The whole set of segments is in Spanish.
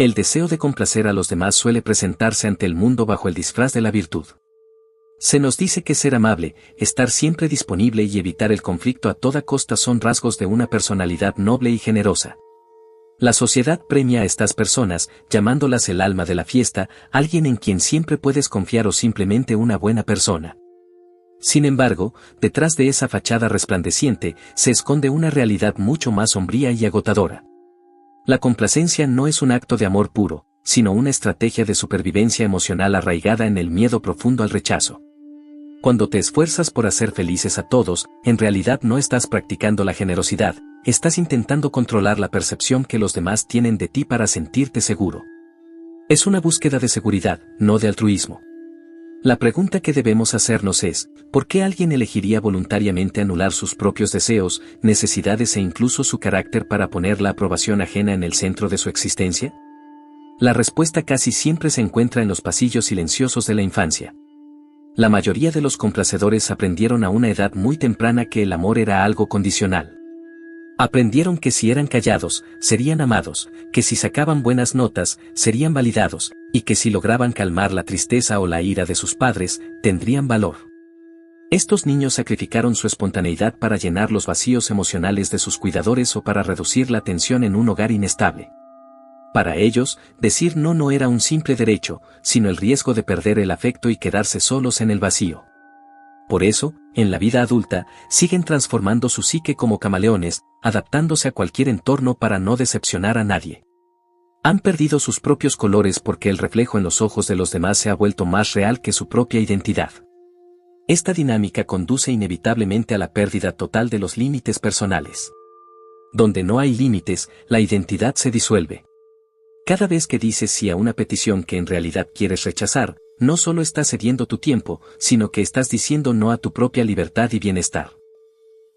El deseo de complacer a los demás suele presentarse ante el mundo bajo el disfraz de la virtud. Se nos dice que ser amable, estar siempre disponible y evitar el conflicto a toda costa son rasgos de una personalidad noble y generosa. La sociedad premia a estas personas, llamándolas el alma de la fiesta, alguien en quien siempre puedes confiar o simplemente una buena persona. Sin embargo, detrás de esa fachada resplandeciente, se esconde una realidad mucho más sombría y agotadora. La complacencia no es un acto de amor puro, sino una estrategia de supervivencia emocional arraigada en el miedo profundo al rechazo. Cuando te esfuerzas por hacer felices a todos, en realidad no estás practicando la generosidad, estás intentando controlar la percepción que los demás tienen de ti para sentirte seguro. Es una búsqueda de seguridad, no de altruismo. La pregunta que debemos hacernos es, ¿por qué alguien elegiría voluntariamente anular sus propios deseos, necesidades e incluso su carácter para poner la aprobación ajena en el centro de su existencia? La respuesta casi siempre se encuentra en los pasillos silenciosos de la infancia. La mayoría de los complacedores aprendieron a una edad muy temprana que el amor era algo condicional. Aprendieron que si eran callados, serían amados, que si sacaban buenas notas, serían validados, y que si lograban calmar la tristeza o la ira de sus padres, tendrían valor. Estos niños sacrificaron su espontaneidad para llenar los vacíos emocionales de sus cuidadores o para reducir la tensión en un hogar inestable. Para ellos, decir no era un simple derecho, sino el riesgo de perder el afecto y quedarse solos en el vacío. Por eso, en la vida adulta, siguen transformando su psique como camaleones, adaptándose a cualquier entorno para no decepcionar a nadie. Han perdido sus propios colores porque el reflejo en los ojos de los demás se ha vuelto más real que su propia identidad. Esta dinámica conduce inevitablemente a la pérdida total de los límites personales. Donde no hay límites, la identidad se disuelve. Cada vez que dices sí a una petición que en realidad quieres rechazar, no solo estás cediendo tu tiempo, sino que estás diciendo no a tu propia libertad y bienestar.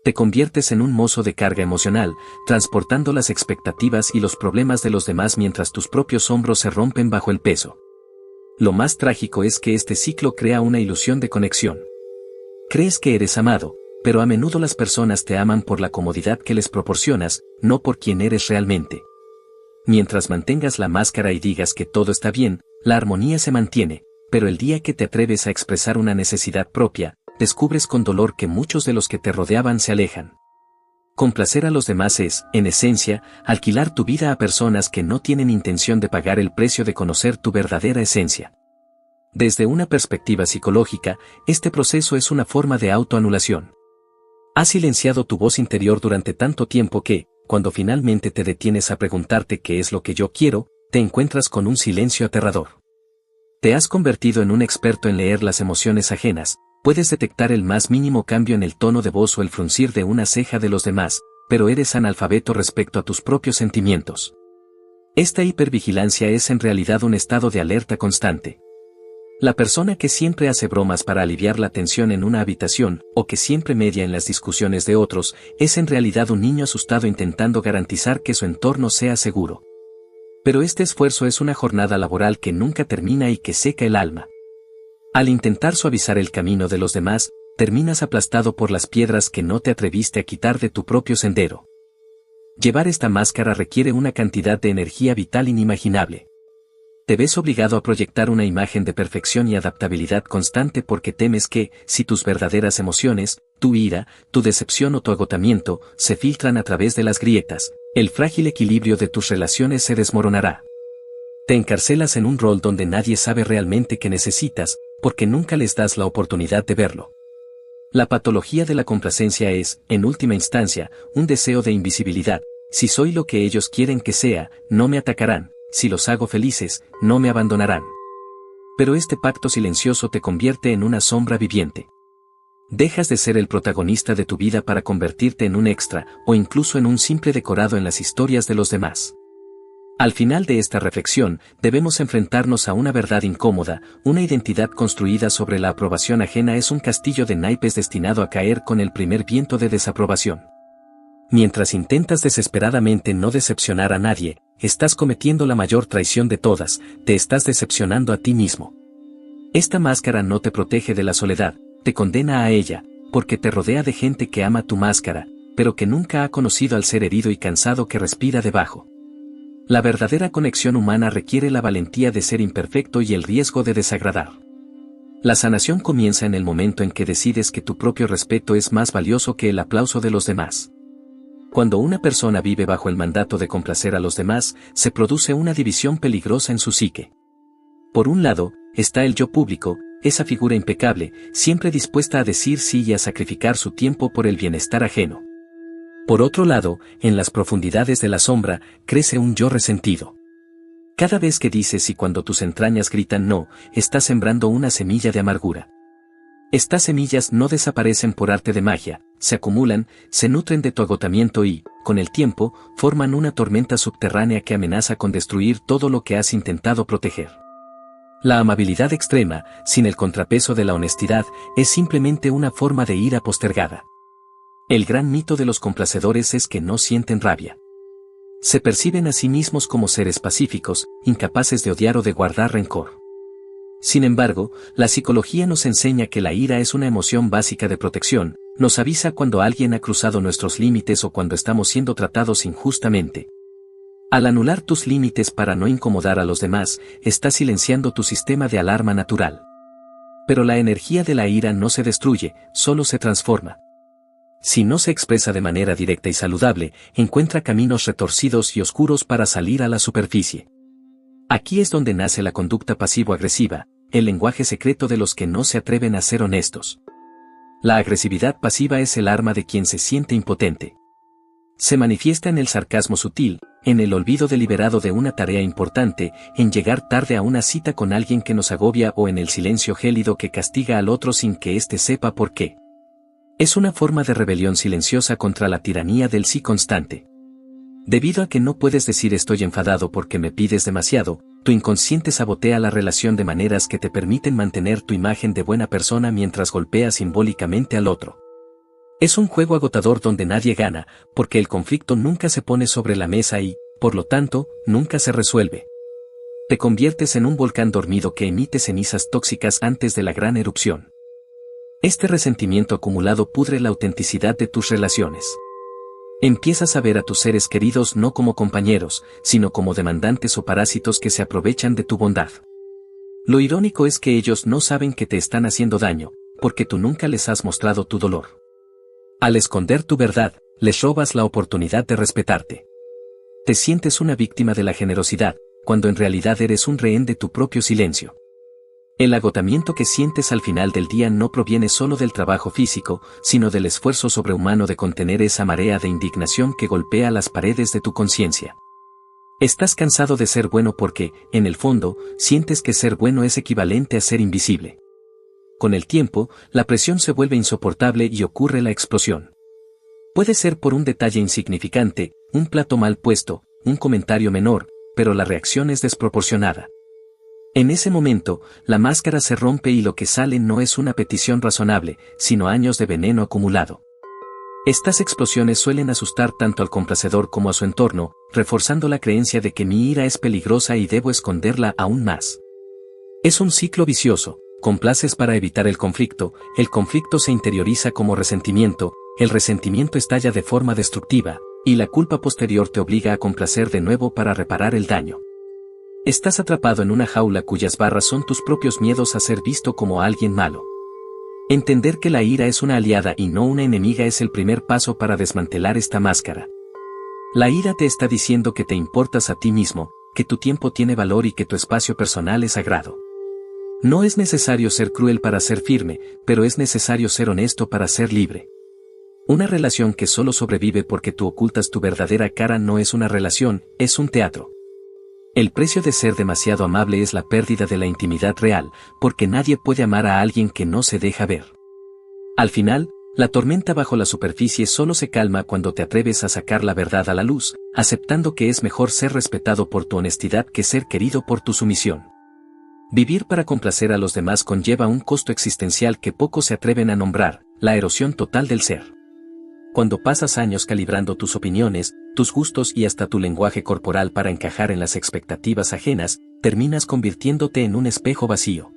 Te conviertes en un mozo de carga emocional, transportando las expectativas y los problemas de los demás mientras tus propios hombros se rompen bajo el peso. Lo más trágico es que este ciclo crea una ilusión de conexión. Crees que eres amado, pero a menudo las personas te aman por la comodidad que les proporcionas, no por quien eres realmente. Mientras mantengas la máscara y digas que todo está bien, la armonía se mantiene, pero el día que te atreves a expresar una necesidad propia, descubres con dolor que muchos de los que te rodeaban se alejan. Complacer a los demás es, en esencia, alquilar tu vida a personas que no tienen intención de pagar el precio de conocer tu verdadera esencia. Desde una perspectiva psicológica, este proceso es una forma de autoanulación. Has silenciado tu voz interior durante tanto tiempo que, cuando finalmente te detienes a preguntarte qué es lo que yo quiero, te encuentras con un silencio aterrador. Te has convertido en un experto en leer las emociones ajenas, puedes detectar el más mínimo cambio en el tono de voz o el fruncir de una ceja de los demás, pero eres analfabeto respecto a tus propios sentimientos. Esta hipervigilancia es en realidad un estado de alerta constante. La persona que siempre hace bromas para aliviar la tensión en una habitación, o que siempre media en las discusiones de otros, es en realidad un niño asustado intentando garantizar que su entorno sea seguro. Pero este esfuerzo es una jornada laboral que nunca termina y que seca el alma. Al intentar suavizar el camino de los demás, terminas aplastado por las piedras que no te atreviste a quitar de tu propio sendero. Llevar esta máscara requiere una cantidad de energía vital inimaginable. Te ves obligado a proyectar una imagen de perfección y adaptabilidad constante porque temes que, si tus verdaderas emociones, tu ira, tu decepción o tu agotamiento, se filtran a través de las grietas, el frágil equilibrio de tus relaciones se desmoronará. Te encarcelas en un rol donde nadie sabe realmente qué necesitas, porque nunca les das la oportunidad de verlo. La patología de la complacencia es, en última instancia, un deseo de invisibilidad. Si soy lo que ellos quieren que sea, no me atacarán. Si los hago felices, no me abandonarán. Pero este pacto silencioso te convierte en una sombra viviente. Dejas de ser el protagonista de tu vida para convertirte en un extra, o incluso en un simple decorado en las historias de los demás. Al final de esta reflexión, debemos enfrentarnos a una verdad incómoda: una identidad construida sobre la aprobación ajena es un castillo de naipes destinado a caer con el primer viento de desaprobación. Mientras intentas desesperadamente no decepcionar a nadie, estás cometiendo la mayor traición de todas, te estás decepcionando a ti mismo. Esta máscara no te protege de la soledad, te condena a ella, porque te rodea de gente que ama tu máscara, pero que nunca ha conocido al ser herido y cansado que respira debajo. La verdadera conexión humana requiere la valentía de ser imperfecto y el riesgo de desagradar. La sanación comienza en el momento en que decides que tu propio respeto es más valioso que el aplauso de los demás. Cuando una persona vive bajo el mandato de complacer a los demás, se produce una división peligrosa en su psique. Por un lado, está el yo público, esa figura impecable, siempre dispuesta a decir sí y a sacrificar su tiempo por el bienestar ajeno. Por otro lado, en las profundidades de la sombra, crece un yo resentido. Cada vez que dices y cuando tus entrañas gritan no, estás sembrando una semilla de amargura. Estas semillas no desaparecen por arte de magia, se acumulan, se nutren de tu agotamiento y, con el tiempo, forman una tormenta subterránea que amenaza con destruir todo lo que has intentado proteger. La amabilidad extrema, sin el contrapeso de la honestidad, es simplemente una forma de ira postergada. El gran mito de los complacedores es que no sienten rabia. Se perciben a sí mismos como seres pacíficos, incapaces de odiar o de guardar rencor. Sin embargo, la psicología nos enseña que la ira es una emoción básica de protección, nos avisa cuando alguien ha cruzado nuestros límites o cuando estamos siendo tratados injustamente. Al anular tus límites para no incomodar a los demás, estás silenciando tu sistema de alarma natural. Pero la energía de la ira no se destruye, solo se transforma. Si no se expresa de manera directa y saludable, encuentra caminos retorcidos y oscuros para salir a la superficie. Aquí es donde nace la conducta pasivo-agresiva, el lenguaje secreto de los que no se atreven a ser honestos. La agresividad pasiva es el arma de quien se siente impotente. Se manifiesta en el sarcasmo sutil, en el olvido deliberado de una tarea importante, en llegar tarde a una cita con alguien que nos agobia o en el silencio gélido que castiga al otro sin que éste sepa por qué. Es una forma de rebelión silenciosa contra la tiranía del sí constante. Debido a que no puedes decir estoy enfadado porque me pides demasiado, tu inconsciente sabotea la relación de maneras que te permiten mantener tu imagen de buena persona mientras golpeas simbólicamente al otro. Es un juego agotador donde nadie gana, porque el conflicto nunca se pone sobre la mesa y, por lo tanto, nunca se resuelve. Te conviertes en un volcán dormido que emite cenizas tóxicas antes de la gran erupción. Este resentimiento acumulado pudre la autenticidad de tus relaciones. Empiezas a ver a tus seres queridos no como compañeros, sino como demandantes o parásitos que se aprovechan de tu bondad. Lo irónico es que ellos no saben que te están haciendo daño, porque tú nunca les has mostrado tu dolor. Al esconder tu verdad, les robas la oportunidad de respetarte. Te sientes una víctima de la generosidad, cuando en realidad eres un rehén de tu propio silencio. El agotamiento que sientes al final del día no proviene solo del trabajo físico, sino del esfuerzo sobrehumano de contener esa marea de indignación que golpea las paredes de tu conciencia. Estás cansado de ser bueno porque, en el fondo, sientes que ser bueno es equivalente a ser invisible. Con el tiempo, la presión se vuelve insoportable y ocurre la explosión. Puede ser por un detalle insignificante, un plato mal puesto, un comentario menor, pero la reacción es desproporcionada. En ese momento, la máscara se rompe y lo que sale no es una petición razonable, sino años de veneno acumulado. Estas explosiones suelen asustar tanto al complacedor como a su entorno, reforzando la creencia de que mi ira es peligrosa y debo esconderla aún más. Es un ciclo vicioso, complaces para evitar el conflicto se interioriza como resentimiento, el resentimiento estalla de forma destructiva, y la culpa posterior te obliga a complacer de nuevo para reparar el daño. Estás atrapado en una jaula cuyas barras son tus propios miedos a ser visto como alguien malo. Entender que la ira es una aliada y no una enemiga es el primer paso para desmantelar esta máscara. La ira te está diciendo que te importas a ti mismo, que tu tiempo tiene valor y que tu espacio personal es sagrado. No es necesario ser cruel para ser firme, pero es necesario ser honesto para ser libre. Una relación que solo sobrevive porque tú ocultas tu verdadera cara no es una relación, es un teatro. El precio de ser demasiado amable es la pérdida de la intimidad real, porque nadie puede amar a alguien que no se deja ver. Al final, la tormenta bajo la superficie solo se calma cuando te atreves a sacar la verdad a la luz, aceptando que es mejor ser respetado por tu honestidad que ser querido por tu sumisión. Vivir para complacer a los demás conlleva un costo existencial que pocos se atreven a nombrar, la erosión total del ser. Cuando pasas años calibrando tus opiniones, tus gustos y hasta tu lenguaje corporal para encajar en las expectativas ajenas, terminas convirtiéndote en un espejo vacío.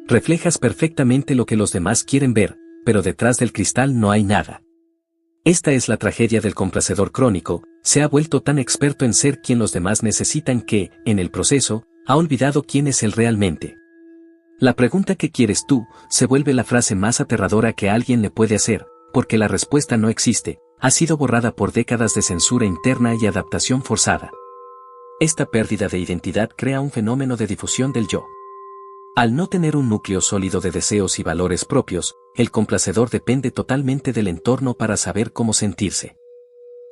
Reflejas perfectamente lo que los demás quieren ver, pero detrás del cristal no hay nada. Esta es la tragedia del complacedor crónico, Se ha vuelto tan experto en ser quien los demás necesitan que, en el proceso, ha olvidado quién es él realmente. La pregunta ¿qué quieres tú? Se vuelve la frase más aterradora que alguien le puede hacer, porque la respuesta no existe, ha sido borrada por décadas de censura interna y adaptación forzada. Esta pérdida de identidad crea un fenómeno de difusión del yo. Al no tener un núcleo sólido de deseos y valores propios, el complacedor depende totalmente del entorno para saber cómo sentirse.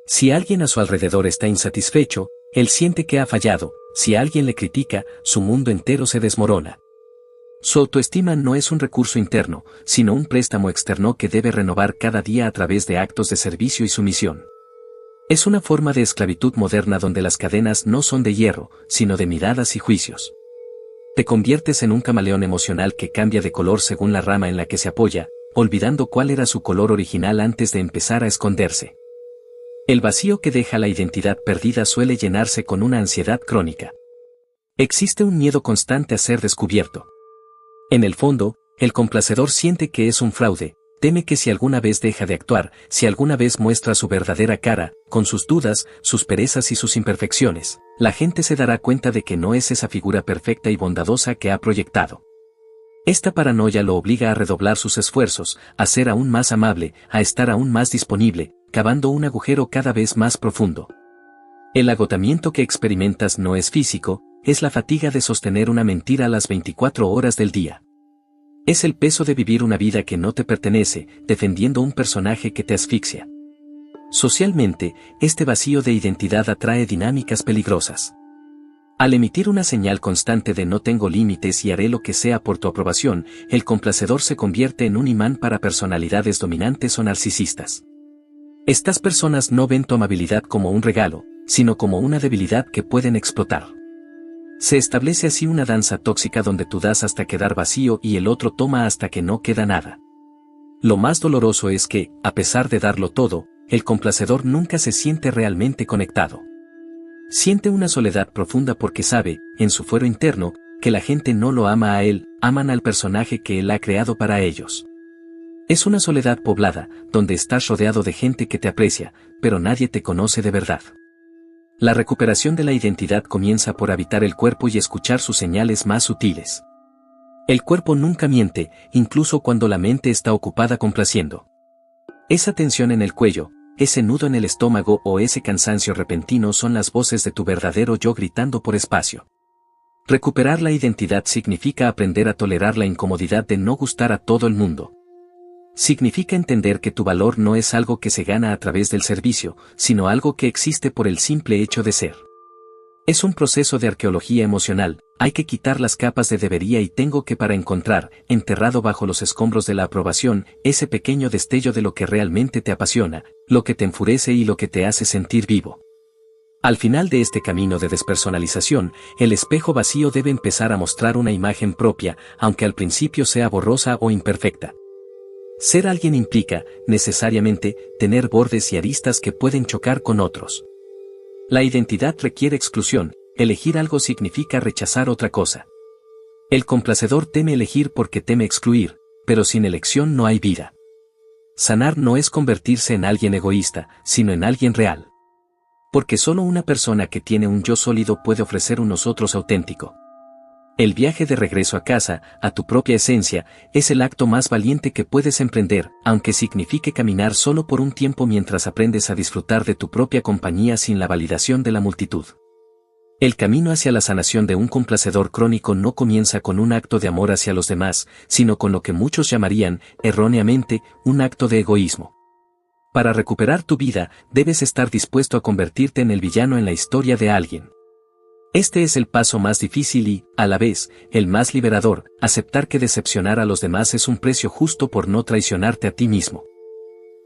Si alguien a su alrededor está insatisfecho, él siente que ha fallado, si alguien le critica, su mundo entero se desmorona. Su autoestima no es un recurso interno, sino un préstamo externo que debe renovar cada día a través de actos de servicio y sumisión. Es una forma de esclavitud moderna donde las cadenas no son de hierro, sino de miradas y juicios. Te conviertes en un camaleón emocional que cambia de color según la rama en la que se apoya, olvidando cuál era su color original antes de empezar a esconderse. El vacío que deja la identidad perdida suele llenarse con una ansiedad crónica. Existe un miedo constante a ser descubierto. En el fondo, el complacedor siente que es un fraude, teme que si alguna vez deja de actuar, si alguna vez muestra su verdadera cara, con sus dudas, sus perezas y sus imperfecciones, la gente se dará cuenta de que no es esa figura perfecta y bondadosa que ha proyectado. Esta paranoia lo obliga a redoblar sus esfuerzos, a ser aún más amable, a estar aún más disponible, cavando un agujero cada vez más profundo. El agotamiento que experimentas no es físico, es la fatiga de sostener una mentira a las 24 horas del día. Es el peso de vivir una vida que no te pertenece, defendiendo un personaje que te asfixia. Socialmente, este vacío de identidad atrae dinámicas peligrosas. Al emitir una señal constante de no tengo límites y haré lo que sea por tu aprobación, el complacedor se convierte en un imán para personalidades dominantes o narcisistas. Estas personas no ven tu amabilidad como un regalo, sino como una debilidad que pueden explotar. Se establece así una danza tóxica donde tú das hasta quedar vacío y el otro toma hasta que no queda nada. Lo más doloroso es que, a pesar de darlo todo, el complacedor nunca se siente realmente conectado. Siente una soledad profunda porque sabe, en su fuero interno, que la gente no lo ama a él, aman al personaje que él ha creado para ellos. Es una soledad poblada, donde estás rodeado de gente que te aprecia, pero nadie te conoce de verdad. La recuperación de la identidad comienza por habitar el cuerpo y escuchar sus señales más sutiles. El cuerpo nunca miente, incluso cuando la mente está ocupada complaciendo. Esa tensión en el cuello, ese nudo en el estómago o ese cansancio repentino son las voces de tu verdadero yo gritando por espacio. Recuperar la identidad significa aprender a tolerar la incomodidad de no gustar a todo el mundo. Significa entender que tu valor no es algo que se gana a través del servicio, sino algo que existe por el simple hecho de ser. Es un proceso de arqueología emocional, hay que quitar las capas de debería y tengo que para encontrar, enterrado bajo los escombros de la aprobación, ese pequeño destello de lo que realmente te apasiona, lo que te enfurece y lo que te hace sentir vivo. Al final de este camino de despersonalización, el espejo vacío debe empezar a mostrar una imagen propia, aunque al principio sea borrosa o imperfecta. Ser alguien implica, necesariamente, tener bordes y aristas que pueden chocar con otros. La identidad requiere exclusión, elegir algo significa rechazar otra cosa. El complacedor teme elegir porque teme excluir, pero sin elección no hay vida. Sanar no es convertirse en alguien egoísta, sino en alguien real. Porque solo una persona que tiene un yo sólido puede ofrecer un nosotros auténtico. El viaje de regreso a casa, a tu propia esencia, es el acto más valiente que puedes emprender, aunque signifique caminar solo por un tiempo mientras aprendes a disfrutar de tu propia compañía sin la validación de la multitud. El camino hacia la sanación de un complacedor crónico no comienza con un acto de amor hacia los demás, sino con lo que muchos llamarían, erróneamente, un acto de egoísmo. Para recuperar tu vida, debes estar dispuesto a convertirte en el villano en la historia de alguien. Este es el paso más difícil y, a la vez, el más liberador, aceptar que decepcionar a los demás es un precio justo por no traicionarte a ti mismo.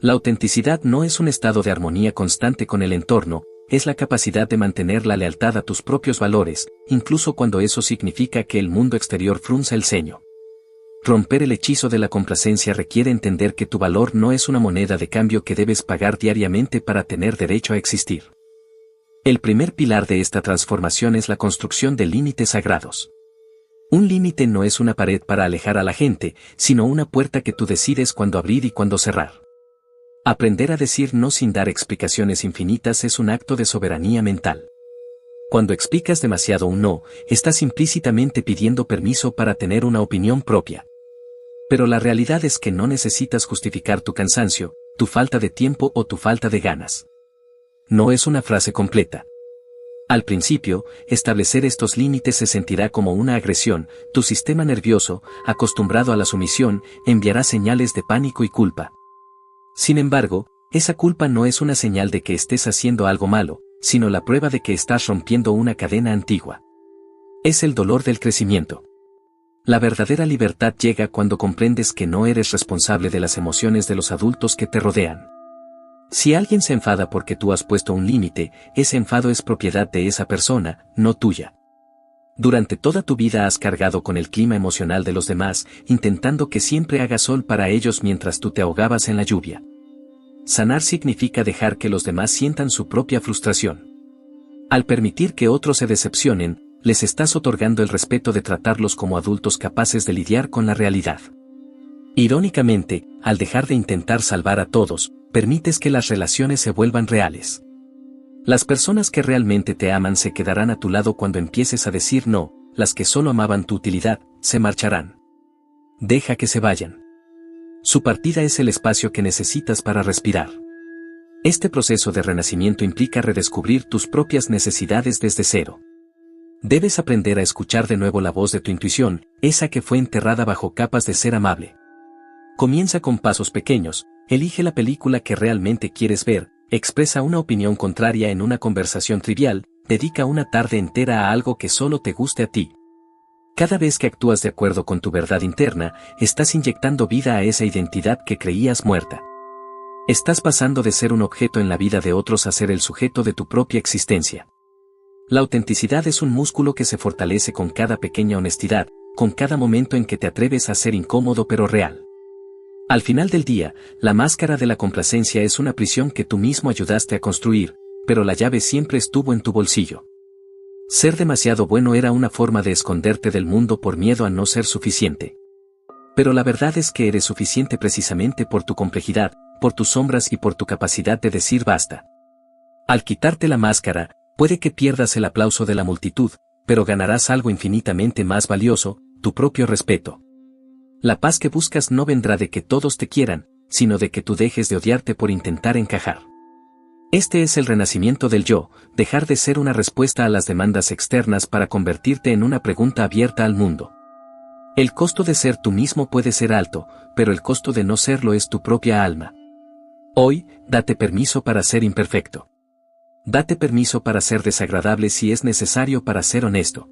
La autenticidad no es un estado de armonía constante con el entorno, es la capacidad de mantener la lealtad a tus propios valores, incluso cuando eso significa que el mundo exterior frunza el ceño. Romper el hechizo de la complacencia requiere entender que tu valor no es una moneda de cambio que debes pagar diariamente para tener derecho a existir. El primer pilar de esta transformación es la construcción de límites sagrados. Un límite no es una pared para alejar a la gente, sino una puerta que tú decides cuándo abrir y cuándo cerrar. Aprender a decir no sin dar explicaciones infinitas es un acto de soberanía mental. Cuando explicas demasiado un no, estás implícitamente pidiendo permiso para tener una opinión propia. Pero la realidad es que no necesitas justificar tu cansancio, tu falta de tiempo o tu falta de ganas. No es una frase completa. Al principio, establecer estos límites se sentirá como una agresión, tu sistema nervioso, acostumbrado a la sumisión, enviará señales de pánico y culpa. Sin embargo, esa culpa no es una señal de que estés haciendo algo malo, sino la prueba de que estás rompiendo una cadena antigua. Es el dolor del crecimiento. La verdadera libertad llega cuando comprendes que no eres responsable de las emociones de los adultos que te rodean. Si alguien se enfada porque tú has puesto un límite, ese enfado es propiedad de esa persona, no tuya. Durante toda tu vida has cargado con el clima emocional de los demás, intentando que siempre haga sol para ellos mientras tú te ahogabas en la lluvia. Sanar significa dejar que los demás sientan su propia frustración. Al permitir que otros se decepcionen, les estás otorgando el respeto de tratarlos como adultos capaces de lidiar con la realidad. Irónicamente, al dejar de intentar salvar a todos, permites que las relaciones se vuelvan reales. Las personas que realmente te aman se quedarán a tu lado cuando empieces a decir no, las que solo amaban tu utilidad, se marcharán. Deja que se vayan. Su partida es el espacio que necesitas para respirar. Este proceso de renacimiento implica redescubrir tus propias necesidades desde cero. Debes aprender a escuchar de nuevo la voz de tu intuición, esa que fue enterrada bajo capas de ser amable. Comienza con pasos pequeños, elige la película que realmente quieres ver, expresa una opinión contraria en una conversación trivial, dedica una tarde entera a algo que solo te guste a ti. Cada vez que actúas de acuerdo con tu verdad interna, estás inyectando vida a esa identidad que creías muerta. Estás pasando de ser un objeto en la vida de otros a ser el sujeto de tu propia existencia. La autenticidad es un músculo que se fortalece con cada pequeña honestidad, con cada momento en que te atreves a ser incómodo pero real. Al final del día, la máscara de la complacencia es una prisión que tú mismo ayudaste a construir, pero la llave siempre estuvo en tu bolsillo. Ser demasiado bueno era una forma de esconderte del mundo por miedo a no ser suficiente. Pero la verdad es que eres suficiente precisamente por tu complejidad, por tus sombras y por tu capacidad de decir basta. Al quitarte la máscara, puede que pierdas el aplauso de la multitud, pero ganarás algo infinitamente más valioso, tu propio respeto. La paz que buscas no vendrá de que todos te quieran, sino de que tú dejes de odiarte por intentar encajar. Este es el renacimiento del yo, dejar de ser una respuesta a las demandas externas para convertirte en una pregunta abierta al mundo. El costo de ser tú mismo puede ser alto, pero el costo de no serlo es tu propia alma. Hoy, date permiso para ser imperfecto. Date permiso para ser desagradable si es necesario para ser honesto.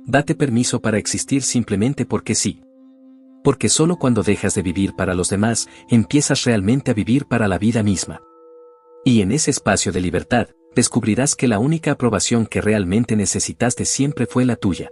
Date permiso para existir simplemente porque sí. Porque solo cuando dejas de vivir para los demás, empiezas realmente a vivir para la vida misma. Y en ese espacio de libertad, descubrirás que la única aprobación que realmente necesitaste siempre fue la tuya.